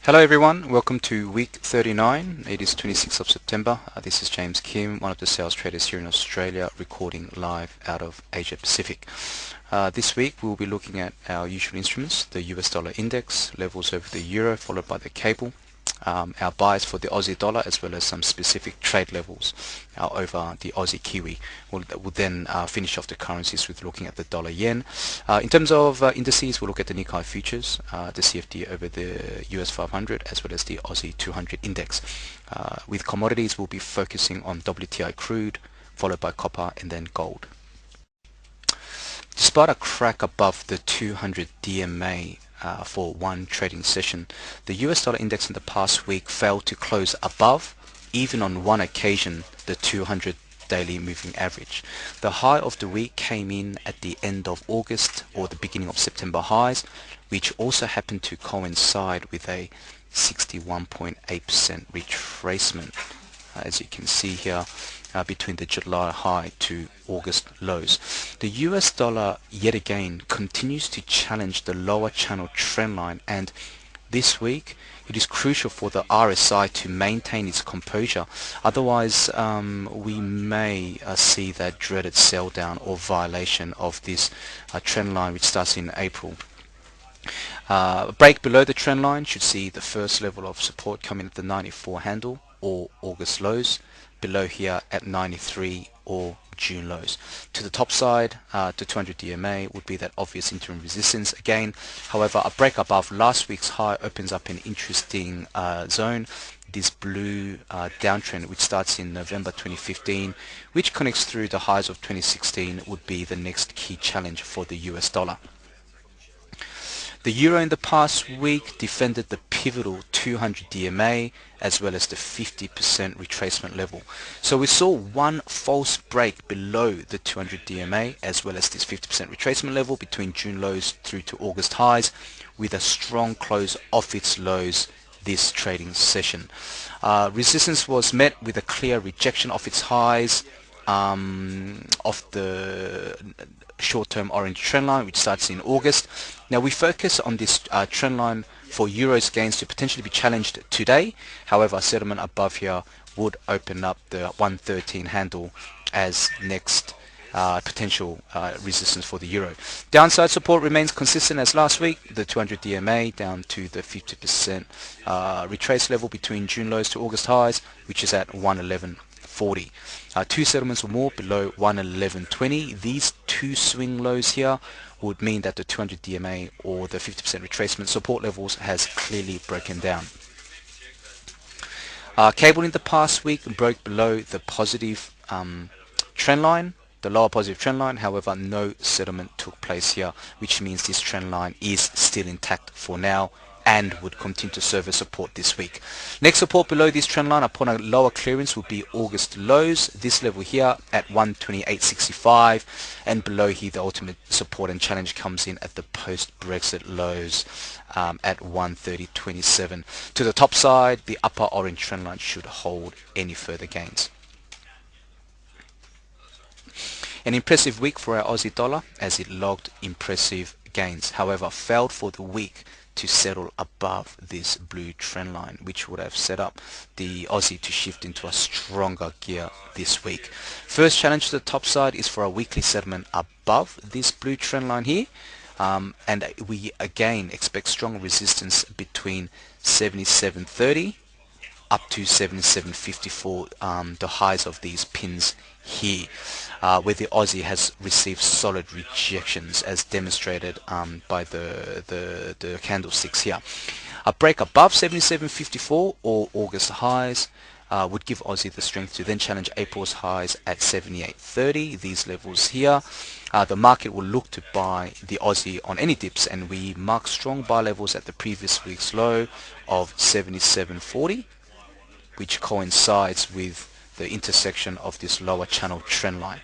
Hello everyone, welcome to week 39. It is 26th of September. This is James Kim, one of the sales traders here in Australia, recording live out of Asia Pacific. This week we'll be looking at our usual instruments, the US dollar index, levels over the euro followed by the cable, our buys for the Aussie dollar, as well as some specific trade levels over the Aussie Kiwi. We'll then finish off the currencies with looking at the dollar yen. In terms of indices, we'll look at the Nikkei Futures, the CFD over the US 500, as well as the Aussie 200 index. With commodities, we'll be focusing on WTI crude, followed by copper and then gold. Despite a crack above the 200 DMA for one trading session, the US dollar index in the past week failed to close above, even on one occasion, the 200 daily moving average. The high of the week came in at the end of August or the beginning of September highs, which also happened to coincide with a 61.8% retracement, as you can see here, between the July high to August lows. The US dollar yet again continues to challenge the lower channel trend line, and this week it is crucial for the RSI to maintain its composure. Otherwise we may see that dreaded sell down or violation of this trend line, which starts in April. A break below the trend line should see the first level of support coming at the 94 handle or August lows, below here at 93 or June lows. To the top side, the 200 DMA would be that obvious interim resistance again. However, a break above last week's high opens up an interesting zone, this blue downtrend, which starts in November 2015, which connects through the highs of 2016, would be the next key challenge for the US dollar. The euro in the past week defended the pivotal 200 DMA as well as the 50% retracement level. So we saw one false break below the 200 DMA as well as this 50% retracement level between June lows through to August highs, with a strong close off its lows this trading session. Resistance was met with a clear rejection of its highs of the short-term orange trend line, which starts in August. Now we focus on this trend line for euros gains to potentially be challenged today. However, a settlement above here would open up the 113 handle as next potential resistance for the euro. Downside support remains consistent as last week, the 200 DMA down to the 50% retrace level between June lows to August highs, which is at 111.40. Two settlements or more below 111.20. These two swing lows here would mean that the 200 DMA or the 50% retracement support levels has clearly broken down. Cable in the past week broke below the positive trend line, the lower positive trend line. However, no settlement took place here, which means this trend line is still intact for now and would continue to serve as support this week. Next support below this trend line upon a lower clearance would be August lows, this level here at 128.65, and below here the ultimate support and challenge comes in at the post-Brexit lows at 130.27. To the top side, the upper orange trend line should hold any further gains. An impressive week for our Aussie dollar as it logged impressive gains, however failed for the week to settle above this blue trend line, which would have set up the Aussie to shift into a stronger gear this week. First challenge to the top side is for a weekly settlement above this blue trend line here, and we again expect strong resistance between 77.30 up to 77.54, the highs of these pins here, where the Aussie has received solid rejections as demonstrated by the candlesticks here. A break above 77.54 or August highs would give Aussie the strength to then challenge April's highs at 78.30, these levels here. The market will look to buy the Aussie on any dips, and we mark strong buy levels at the previous week's low of 77.40, which coincides with the intersection of this lower channel trend line.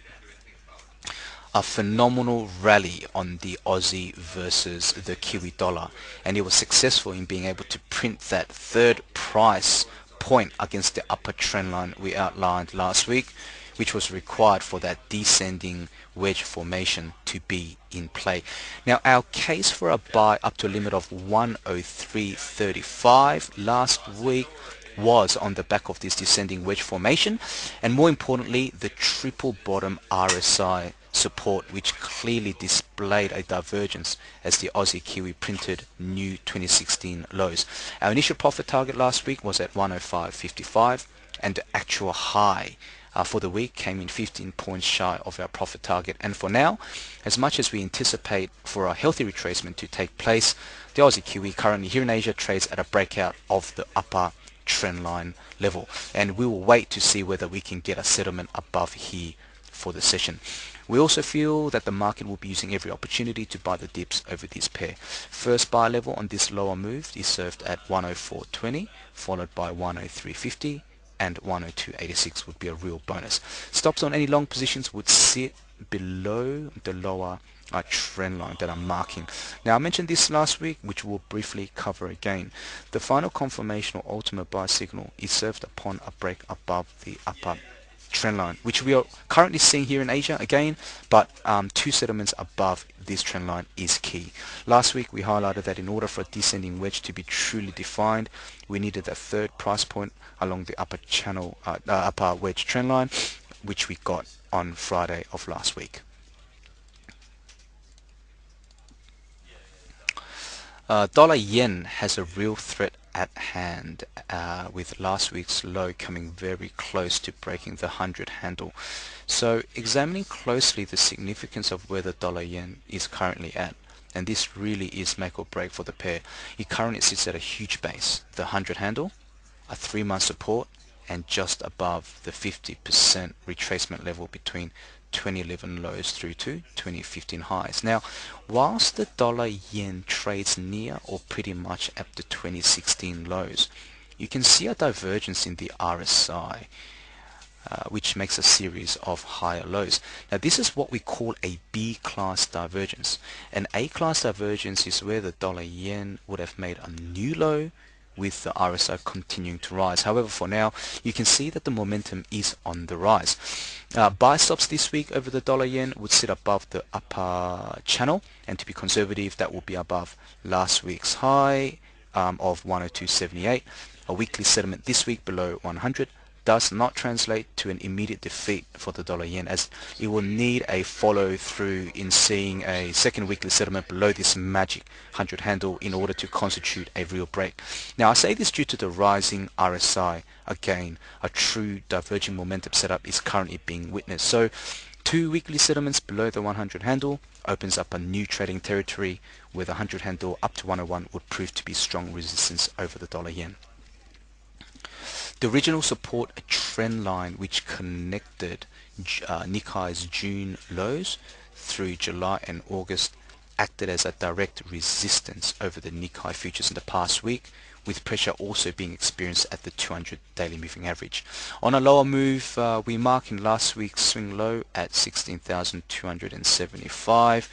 A phenomenal rally on the Aussie versus the Kiwi dollar, and it was successful in being able to print that third price point against the upper trend line we outlined last week, which was required for that descending wedge formation to be in play. Now our case for a buy up to a limit of 103.35 last week was on the back of this descending wedge formation, and more importantly the triple bottom RSI support, which clearly displayed a divergence as the Aussie Kiwi printed new 2016 lows. Our initial profit target last week was at 105.55, and the actual high for the week came in 15 points shy of our profit target. And for now, as much as we anticipate for a healthy retracement to take place, the Aussie Kiwi currently here in Asia trades at a breakout of the upper trend line level, and we will wait to see whether we can get a settlement above here for the session. We also feel that the market will be using every opportunity to buy the dips over this pair. First buy level on this lower move is served at 104.20, followed by 103.50, and 102.86 would be a real bonus. Stops on any long positions would sit below the lower trend line that I'm marking. Now I mentioned this last week, which we'll briefly cover again. The final confirmation or ultimate buy signal is served upon a break above the upper trend line, which we are currently seeing here in Asia again, but two settlements above this trend line is key. Last week we highlighted that in order for a descending wedge to be truly defined, we needed that third price point along the upper channel, upper wedge trend line, which we got on Friday of last week. Dollar yen has a real threat at hand, with last week's low coming very close to breaking the 100 handle. So examining closely the significance of where the dollar yen is currently at, and this really is make or break for the pair. It currently sits at a huge base, the 100 handle, a 3-month support, and just above the 50% retracement level between 2011 lows through to 2015 highs. Now, whilst the dollar yen trades near or pretty much at the 2016 lows, you can see a divergence in the RSI, which makes a series of higher lows. Now this is what we call a B-class divergence. An A-class divergence is where the dollar yen would have made a new low with the RSI continuing to rise. However, for now, you can see that the momentum is on the rise. Buy stops this week over the dollar yen would sit above the upper channel, and to be conservative, that will be above last week's high of 102.78. A weekly settlement this week below 100 does not translate to an immediate defeat for the dollar yen, as it will need a follow through in seeing a second weekly settlement below this magic 100 handle in order to constitute a real break. Now I say this due to the rising RSI. Again, a true diverging momentum setup is currently being witnessed. So 2 weekly settlements below the 100 handle opens up a new trading territory where the 100 handle up to 101 would prove to be strong resistance over the dollar yen. The original support trend line which connected Nikkei's June lows through July and August acted as a direct resistance over the Nikkei Futures in the past week, with pressure also being experienced at the 200 daily moving average. On a lower move, we mark in last week's swing low at 16,275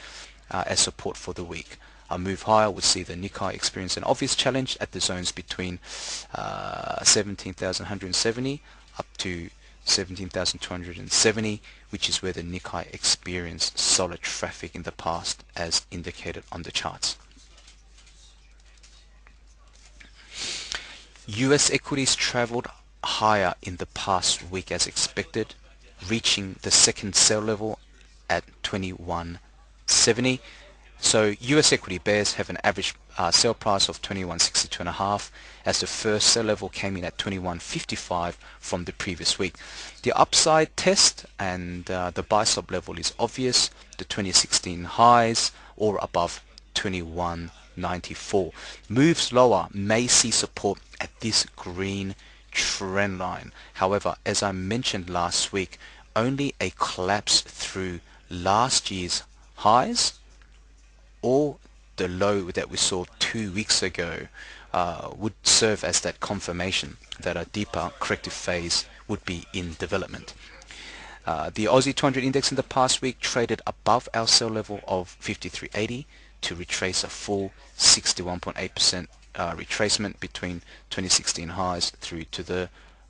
as support for the week. A move higher would see the Nikkei experience an obvious challenge at the zones between 17,170 up to 17,270, which is where the Nikkei experienced solid traffic in the past as indicated on the charts. US equities traveled higher in the past week as expected, reaching the second sell level at 2170. So US equity bears have an average sell price of 2162.5, as the first sell level came in at 2155 from the previous week. The upside test and the buy stop level is obvious, the 2016 highs or above 2194. Moves lower may see support at this green trend line. However, as I mentioned last week, only a collapse through last year's highs or the low that we saw 2 weeks ago would serve as that confirmation that a deeper corrective phase would be in development. The Aussie 200 index in the past week traded above our sell level of 53.80 to retrace a full 61.8% retracement between 2016 highs through to the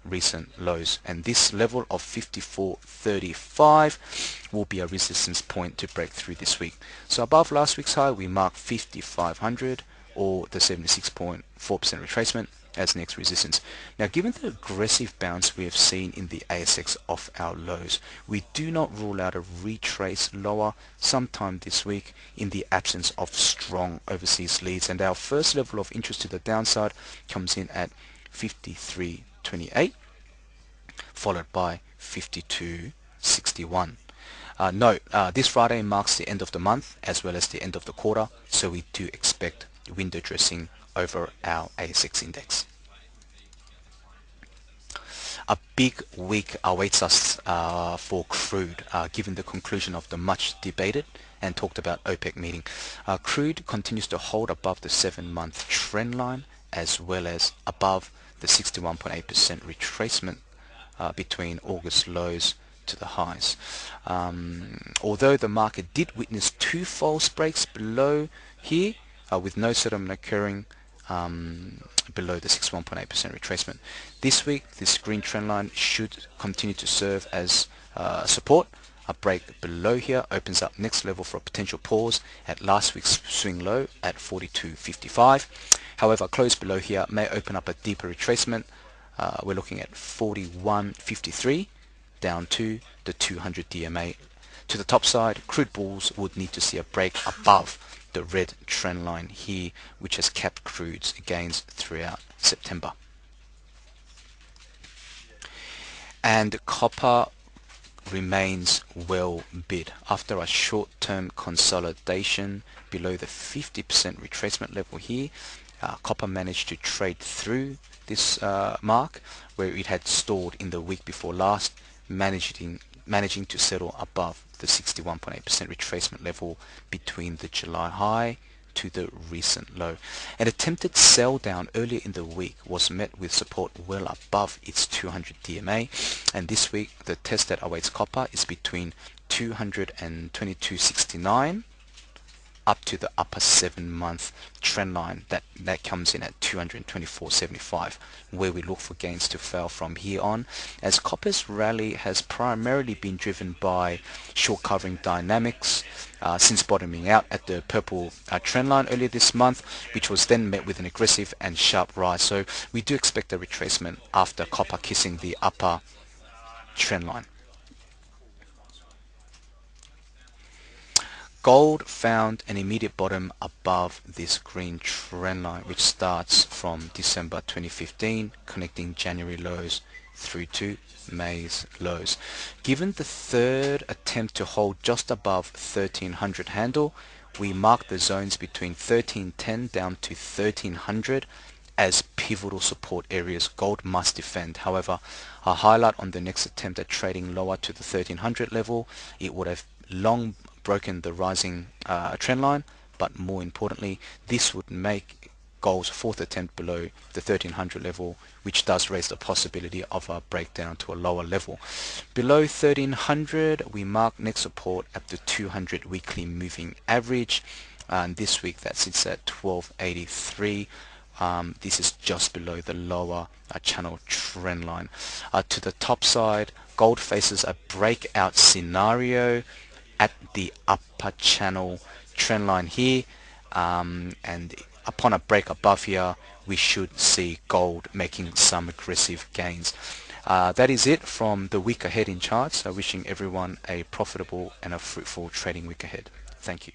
recent lows, and this level of 54.35 will be a resistance point to break through this week. So above last week's high, we mark 5500 or the 76.4% retracement as next resistance. Now, given the aggressive bounce we have seen in the ASX off our lows, we do not rule out a retrace lower sometime this week in the absence of strong overseas leads, and our first level of interest to the downside comes in at 53.28, followed by 52.61. Note, this Friday marks the end of the month as well as the end of the quarter, so we do expect window dressing over our ASX index. A big week awaits us for crude, given the conclusion of the much debated and talked about OPEC meeting. Crude continues to hold above the 7-month trend line as well as above the 61.8% retracement between August lows to the highs. Although the market did witness 2 false breaks below here, with no settlement occurring below the 61.8% retracement. This week, this green trend line should continue to serve as support. A break below here opens up next level for a potential pause at last week's swing low at 42.55. However, close below here may open up a deeper retracement. We're looking at 41.53 down to the 200 DMA. To the top side, crude bulls would need to see a break above the red trend line here, which has kept crude's gains throughout September. And copper remains well bid after a short-term consolidation below the 50% retracement level here. Copper managed to trade through this mark where it had stalled in the week before last, managing to settle above the 61.8% retracement level between the July high to the recent low. An attempted sell down earlier in the week was met with support well above its 200 DMA, and this week the test that awaits copper is between 222.69 up to the upper 7-month trend line that comes in at 224.75, where we look for gains to fail from here on, as copper's rally has primarily been driven by short covering dynamics since bottoming out at the purple trend line earlier this month, which was then met with an aggressive and sharp rise. So we do expect a retracement after copper kissing the upper trend line. Gold found an immediate bottom above this green trend line, which starts from December 2015, connecting January lows through to May's lows. Given the third attempt to hold just above 1300 handle, we mark the zones between 1310 down to 1300 as pivotal support areas gold must defend. However, a highlight on the next attempt at trading lower to the 1300 level, it would have long broken the rising trend line, but more importantly, this would make gold's fourth attempt below the 1300 level, which does raise the possibility of a breakdown to a lower level. Below 1300, we mark next support at the 200 weekly moving average, and this week that sits at 1283. This is just below the lower channel trend line. To the top side, gold faces a breakout scenario at the upper channel trend line here, and upon a break above here, we should see gold making some aggressive gains. That is it from the week ahead in charts. Wishing everyone a profitable and a fruitful trading week ahead. Thank you.